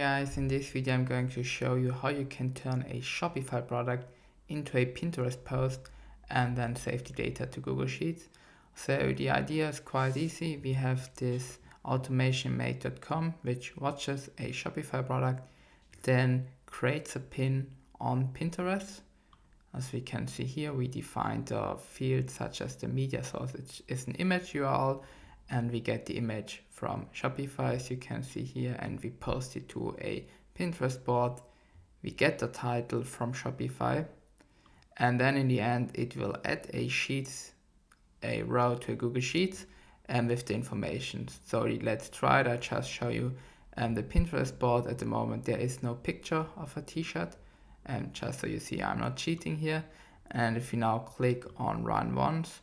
guys, in this video I'm going to show you how you can turn a Shopify product into a Pinterest post and then save the data to Google Sheets. So the idea is quite easy. We have this automation make.com which watches a Shopify product, then creates a pin on Pinterest. As we can see here, we define the fields such as the media source, which is an image URL, and we get the image from Shopify, as you can see here, and we post it to a Pinterest board. We get the title from Shopify, and then in the end it will add a row to a Google Sheets and with the information. So let's try it. I just show you the Pinterest board. At the moment there is no picture of a t-shirt, and just so you see I'm not cheating here. And if you now click on run once,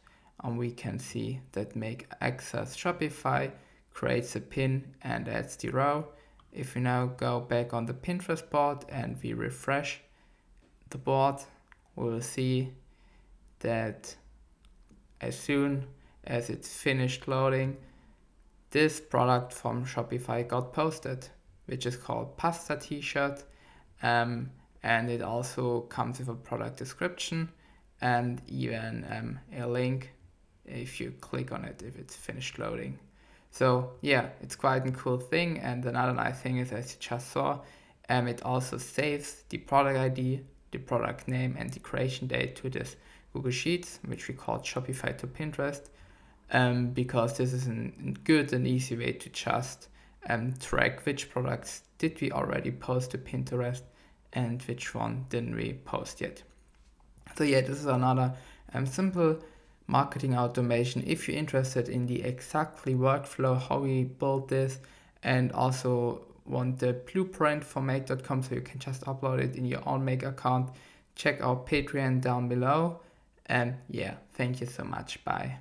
we can see that make access Shopify creates a pin and adds the row. If we now go back on the Pinterest board and we refresh the board, we will see that as soon as it's finished loading, this product from Shopify got posted, which is called pasta t-shirt, and it also comes with a product description and even a link if you click on it if it's finished loading. So yeah, it's quite a cool thing. And another nice thing is, as you just saw, it also saves the product ID, the product name, and the creation date to this Google Sheets, which we call Shopify to Pinterest, because this is a good and easy way to just track which products did we already post to Pinterest and which one didn't we post yet. So yeah, this is another simple marketing automation. If you're interested in the exactly workflow, how we build this, and also want the blueprint for make.com so you can just upload it in your own Make account, check out Patreon down below. And yeah, thank you so much. Bye.